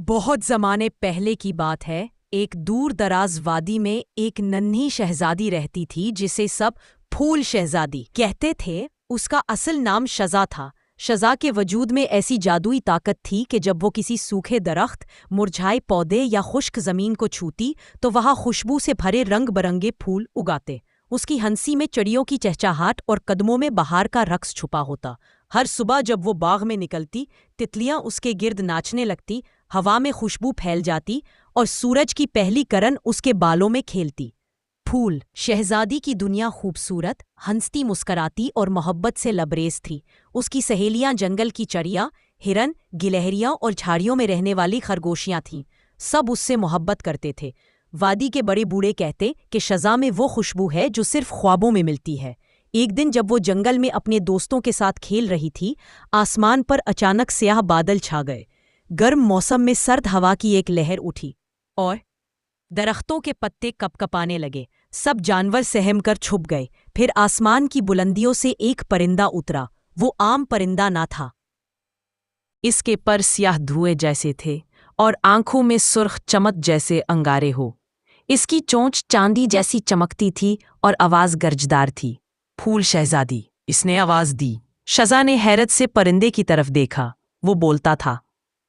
بہت زمانے پہلے کی بات ہے، ایک دور دراز وادی میں ایک ننھی شہزادی رہتی تھی جسے سب پھول شہزادی کہتے تھے۔ اس کا اصل نام شزا تھا۔ شزا کے وجود میں ایسی جادوئی طاقت تھی کہ جب وہ کسی سوکھے درخت، مرجھائے پودے یا خشک زمین کو چھوتی تو وہاں خوشبو سے بھرے رنگ برنگے پھول اگاتے۔ اس کی ہنسی میں چڑیوں کی چہچہاہٹ اور قدموں میں بہار کا رقص چھپا ہوتا۔ ہر صبح جب وہ باغ میں نکلتی، تتلیاں اس کے گرد ناچنے لگتی، ہوا میں خوشبو پھیل جاتی اور سورج کی پہلی کرن اس کے بالوں میں کھیلتی۔ پھول شہزادی کی دنیا خوبصورت، ہنستی مسکراتی اور محبت سے لبریز تھی۔ اس کی سہیلیاں جنگل کی چڑیا، ہرن، گلہریاں اور جھاڑیوں میں رہنے والی خرگوشیاں تھیں۔ سب اس سے محبت کرتے تھے۔ وادی کے بڑے بوڑھے کہتے کہ شزا میں وہ خوشبو ہے جو صرف خوابوں میں ملتی ہے۔ ایک دن جب وہ جنگل میں اپنے دوستوں کے ساتھ کھیل رہی تھی، آسمان پر اچانک سیاہ بادل چھا گئے۔ گرم موسم میں سرد ہوا کی ایک لہر اٹھی اور درختوں کے پتے کپ کپانے لگے۔ سب جانور سہم کر چھپ گئے۔ پھر آسمان کی بلندیوں سے ایک پرندہ اترا۔ وہ عام پرندہ نہ تھا۔ اس کے پر سیاہ دھوئے جیسے تھے اور آنکھوں میں سرخ چمک جیسے انگارے ہو۔ اس کی چونچ چاندی جیسی چمکتی تھی اور آواز گرجدار تھی۔ پھول شہزادی، اس نے آواز دی۔ شزا نے حیرت سے پرندے کی طرف دیکھا۔ وہ بولتا تھا،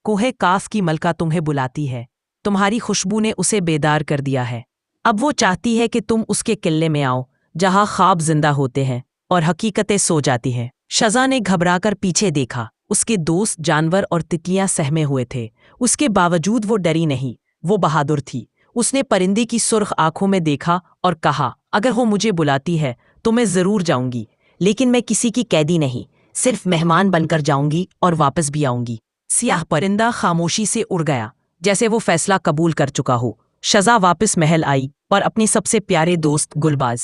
کوہ کاف کی ملکہ تمہیں بلاتی ہے۔ تمہاری خوشبو نے اسے بیدار کر دیا ہے۔ اب وہ چاہتی ہے کہ تم اس کے قلعے میں آؤ، جہاں خواب زندہ ہوتے ہیں اور حقیقتیں سو جاتی ہیں۔ شزا نے گھبرا کر پیچھے دیکھا۔ اس کے دوست جانور اور تتلیاں سہمے ہوئے تھے۔ اس کے باوجود وہ ڈری نہیں، وہ بہادر تھی۔ اس نے پرندے کی سرخ آنکھوں میں دیکھا اور کہا، اگر وہ مجھے بلاتی ہے تو میں ضرور جاؤں گی، لیکن میں کسی کی قیدی نہیں، صرف مہمان بن کر جاؤں گی اور واپس بھی آؤں گی۔ سیاہ پرندہ خاموشی سے اڑ گیا، جیسے وہ فیصلہ قبول کر چکا ہو۔ شزا واپس محل آئی اور اپنے سب سے پیارے دوست گلباز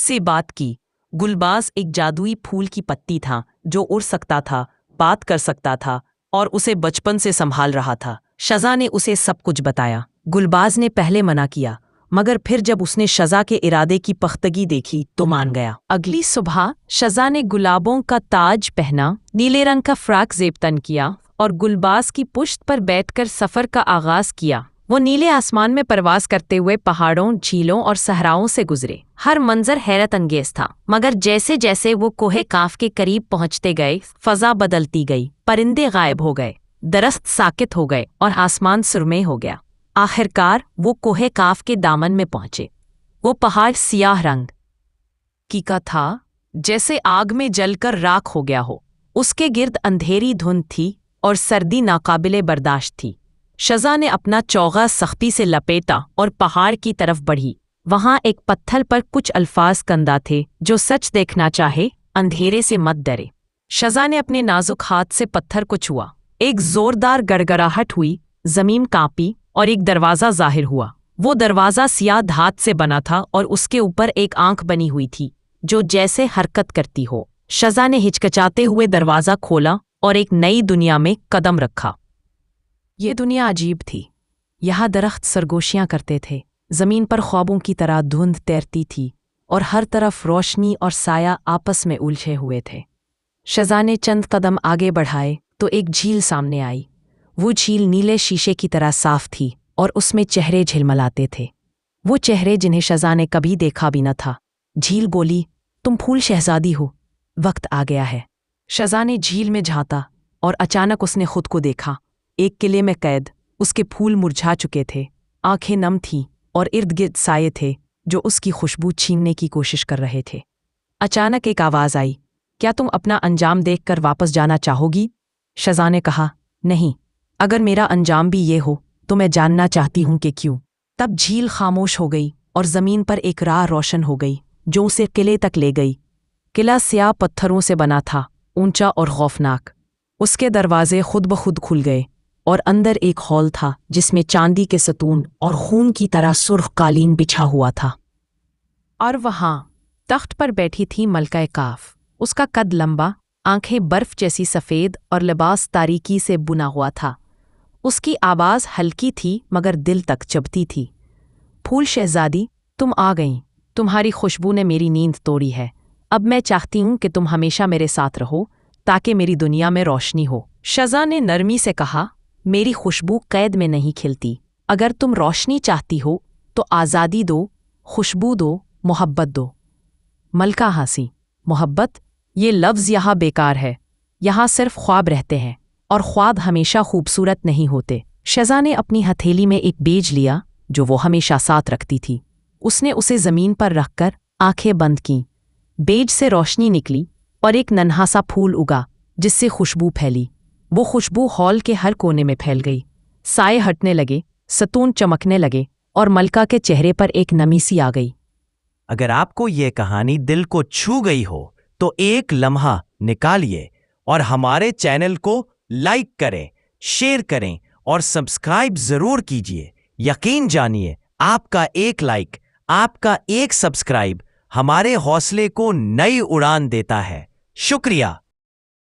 سے بات کی۔ گلباز ایک جادوئی پھول کی پتی تھا جو اڑ سکتا تھا، بات کر سکتا تھا اور اسے بچپن سے سنبھال رہا تھا۔ شزا نے اسے سب کچھ بتایا۔ گلباز نے پہلے منع کیا، مگر پھر جب اس نے شزا کے ارادے کی پختگی دیکھی تو مان گیا۔ اگلی صبح شزا نے گلابوں کا تاج پہنا، نیلے رنگ کا فراک زیب تن کیا اور گلباز کی پشت پر بیٹھ کر سفر کا آغاز کیا۔ وہ نیلے آسمان میں پرواز کرتے ہوئے پہاڑوں، جھیلوں اور صحراؤں سے گزرے۔ ہر منظر حیرت انگیز تھا، مگر جیسے جیسے وہ کوہ کاف کے قریب پہنچتے گئے، فضا بدلتی گئی۔ پرندے غائب ہو گئے، درخت ساکت ہو گئے اور آسمان سرمئی ہو گیا۔ آخرکار وہ کوہ کاف کے دامن میں پہنچے۔ وہ پہاڑ سیاہ رنگ کا تھا، جیسے آگ میں جل کر راکھ ہو گیا ہو۔ اس کے گرد اندھیری دھند تھی اور سردی ناقابل برداشت تھی۔ شزا نے اپنا چوغا سختی سے لپیٹا اور پہاڑ کی طرف بڑھی۔ وہاں ایک پتھر پر کچھ الفاظ کندہ تھے، جو سچ دیکھنا چاہے اندھیرے سے مت ڈرے۔ شزا نے اپنے نازک ہاتھ سے پتھر کو چھوا۔ ایک زوردار گڑگڑاہٹ ہوئی، زمین کانپی اور ایک دروازہ ظاہر ہوا۔ وہ دروازہ سیاہ دھات سے بنا تھا اور اس کے اوپر ایک آنکھ بنی ہوئی تھی جو جیسے حرکت کرتی ہو۔ شزا نے ہچکچاتے ہوئے دروازہ کھولا اور ایک نئی دنیا میں قدم رکھا۔ یہ دنیا عجیب تھی۔ یہاں درخت سرگوشیاں کرتے تھے، زمین پر خوابوں کی طرح دھند تیرتی تھی اور ہر طرف روشنی اور سایہ آپس میں الجھے ہوئے تھے۔ شزا نے چند قدم آگے بڑھائے تو ایک جھیل سامنے آئی۔ وہ جھیل نیلے شیشے کی طرح صاف تھی اور اس میں چہرے جھلملاتے تھے، وہ چہرے جنہیں شزا نے کبھی دیکھا بھی نہ تھا۔ جھیل بولی، تم پھول شہزادی ہو، وقت آ گیا ہے۔ شزا نے جھیل میں جھانکا اور اچانک اس نے خود کو دیکھا، ایک قلعے میں قید۔ اس کے پھول مرجھا چکے تھے، آنکھیں نم تھیں اور ارد گرد سائے تھے جو اس کی خوشبو چھیننے کی کوشش کر رہے تھے۔ اچانک ایک آواز آئی، کیا تم اپنا انجام دیکھ کر واپس جانا چاہو گی؟ شزا نے کہا، نہیں، اگر میرا انجام بھی یہ ہو تو میں جاننا چاہتی ہوں کہ کیوں۔ تب جھیل خاموش ہو گئی اور زمین پر ایک راہ روشن ہو گئی جو اسے قلعے تک لے گئی۔ قلعہ سیاہ پتھروں سے بنا تھا، اونچا اور خوفناک۔ اس کے دروازے خود بخود کھل گئے اور اندر ایک ہال تھا جس میں چاندی کے ستون اور خون کی طرح سرخ قالین بچھا ہوا تھا۔ اور وہاں تخت پر بیٹھی تھی ملکہ کاف۔ اس کا قد لمبا، آنکھیں برف جیسی سفید اور لباس تاریکی سے بنا ہوا تھا۔ اس کی آواز ہلکی تھی مگر دل تک چبھتی تھی۔ پھول شہزادی، تم آ گئیں۔ تمہاری خوشبو نے میری نیند توڑی ہے۔ اب میں چاہتی ہوں کہ تم ہمیشہ میرے ساتھ رہو تاکہ میری دنیا میں روشنی ہو۔ شزا نے نرمی سے کہا، میری خوشبو قید میں نہیں کھلتی۔ اگر تم روشنی چاہتی ہو تو آزادی دو، خوشبو دو، محبت دو۔ ملکہ ہنسی۔ محبت؟ یہ لفظ یہاں بیکار ہے۔ یہاں صرف خواب رہتے ہیں، اور خواب ہمیشہ خوبصورت نہیں ہوتے۔ شہزاد نے اپنی ہتھیلی میں ایک بیج لیا جو وہ ہمیشہ ساتھ رکھتی تھی۔ اس نے اسے زمین پر رکھ کر آنکھیں بند کیں۔ بیج سے روشنی نکلی اور ایک ننھا سا پھول اگا جس سے خوشبو پھیلی۔ وہ خوشبو ہال کے ہر کونے میں پھیل گئی۔ سائے ہٹنے لگے، ستون چمکنے لگے، اور ملکہ کے چہرے پر ایک نمی سی آ گئی۔ اگر آپ کو یہ کہانی دل کو چھو گئی ہو تو ایک لمحہ نکالیے اور ہمارے چینل کو لائک کریں، شیئر کریں اور سبسکرائب ضرور کیجیے۔ یقین جانیے، آپ کا ایک لائک، آپ کا ایک سبسکرائب ہمارے حوصلے کو نئی اڑان دیتا ہے۔ شکریہ۔